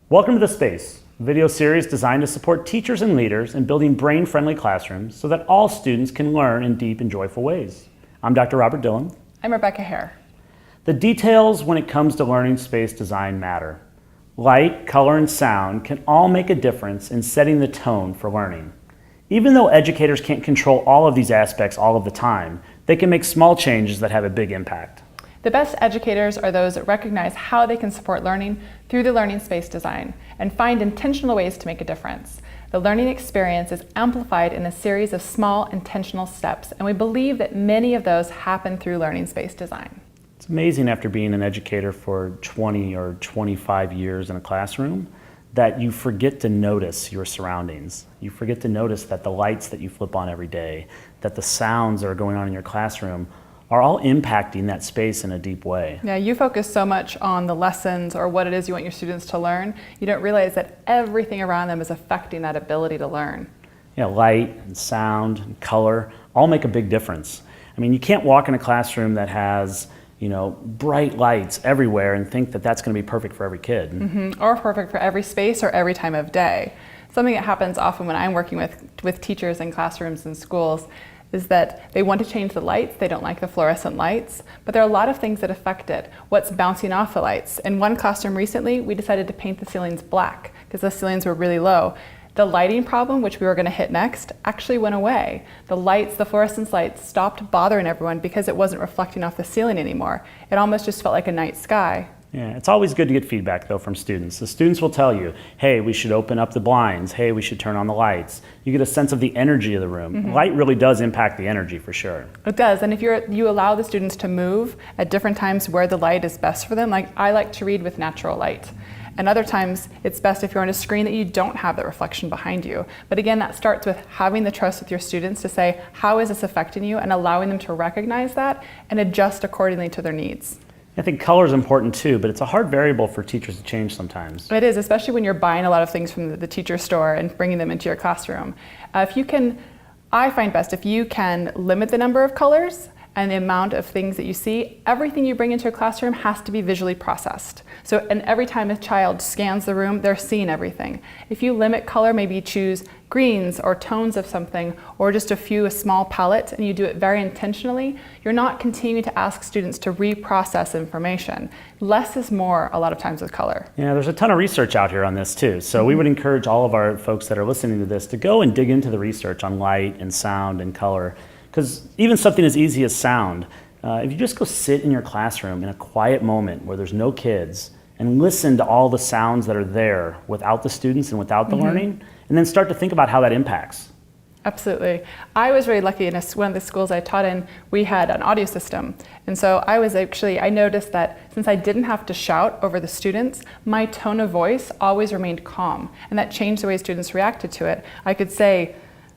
Welcome to The Space, a video series designed to support teachers and leaders in building brain-friendly classrooms so that all students can learn in deep and joyful ways. I'm Dr. Robert Dillon. I'm Rebecca Hare. The details when it comes to learning space design matter. Light, color, and sound can all make a difference in setting the tone for learning. Even though educators can't control all of these aspects all of the time, they can make small changes that have a big impact. The best educators are those that recognize how they can support learning through the learning space design and find intentional ways to make a difference. The learning experience is amplified in a series of small intentional steps, and we believe that many of those happen through learning space design. It's amazing after being an educator for 20 or 25 years in a classroom that you forget to notice your surroundings. You forget to notice that the lights that you flip on every day, that the sounds that are going on in your classroom are all impacting that space in a deep way. Yeah, you focus so much on the lessons or what it is you want your students to learn, you don't realize that everything around them is affecting that ability to learn. Yeah, light and sound and color all make a big difference. I mean, you can't walk in a classroom that has, bright lights everywhere and think that that's going to be perfect for every kid. Or perfect for every space or every time of day. Something that happens often when I'm working with teachers in classrooms and schools is that they want to change the lights, they don't like the fluorescent lights, but there are a lot of things that affect it. What's bouncing off the lights? In one classroom recently, we decided to paint the ceilings black because the ceilings were really low. The lighting problem, which we were going to hit next, actually went away. The lights, the fluorescence lights, stopped bothering everyone because it wasn't reflecting off the ceiling anymore. It almost just felt like a night sky. Yeah, it's always good to get feedback though from students. The students will tell you, hey, we should open up the blinds, hey, we should turn on the lights. You get a sense of the energy of the room. Light really does impact the energy for sure. It does, and if you allow the students to move at different times where the light is best for them, like I like to read with natural light. And other times it's best if you're on a screen that you don't have that reflection behind you. But again, that starts with having the trust with your students to say, how is this affecting you, and allowing them to recognize that and adjust accordingly to their needs. I think color is important too, but it's a hard variable for teachers to change sometimes. It is, especially when you're buying a lot of things from the teacher store and bringing them into your classroom. I find best if you can limit the number of colors and the amount of things that you see. Everything you bring into your classroom has to be visually processed. And every time a child scans the room, they're seeing everything. If you limit color, maybe you choose greens or tones of something, or just a small palette, and you do it very intentionally, you're not continuing to ask students to reprocess information. Less is more a lot of times with color. Yeah, there's a ton of research out here on this too. So we would encourage all of our folks that are listening to this to go and dig into the research on light and sound and color. Because even something as easy as sound, if you just go sit in your classroom in a quiet moment where there's no kids and listen to all the sounds that are there without the students and without the learning, and then start to think about how that impacts. Absolutely. I was very lucky in one of the schools I taught in, we had an audio system. And so I noticed that since I didn't have to shout over the students, my tone of voice always remained calm. And that changed the way students reacted to it. I could say,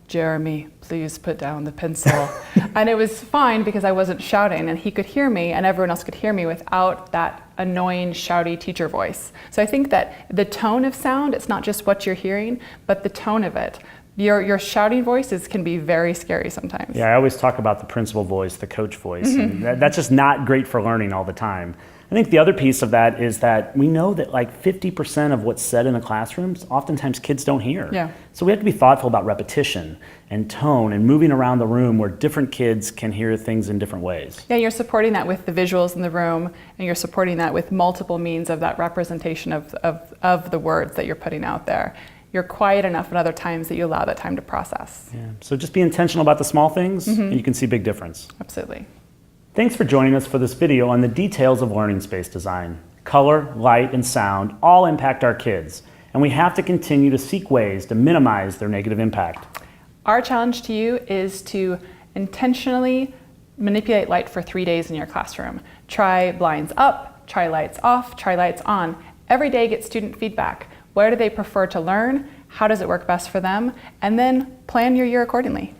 "Jeremy, please put down the pencil." And it was fine because I wasn't shouting, and he could hear me and everyone else could hear me without that annoying, shouty teacher voice. So I think that the tone of sound, it's not just what you're hearing, but the tone of it. Your shouting voices can be very scary sometimes. Yeah, I always talk about the principal voice, the coach voice, and that's just not great for learning all the time. I think the other piece of that is that we know that like 50% of what's said in the classrooms, oftentimes kids don't hear. Yeah. So we have to be thoughtful about repetition and tone and moving around the room where different kids can hear things in different ways. Yeah, you're supporting that with the visuals in the room, and you're supporting that with multiple means of that representation of the words that you're putting out there. You're quiet enough at other times that you allow that time to process. Yeah. So just be intentional about the small things, and you can see big difference. Absolutely. Thanks for joining us for this video on the details of learning space design. Color, light, and sound all impact our kids, and we have to continue to seek ways to minimize their negative impact. Our challenge to you is to intentionally manipulate light for 3 days in your classroom. Try blinds up, try lights off, try lights on. Every day get student feedback. Where do they prefer to learn? How does it work best for them? And then plan your year accordingly.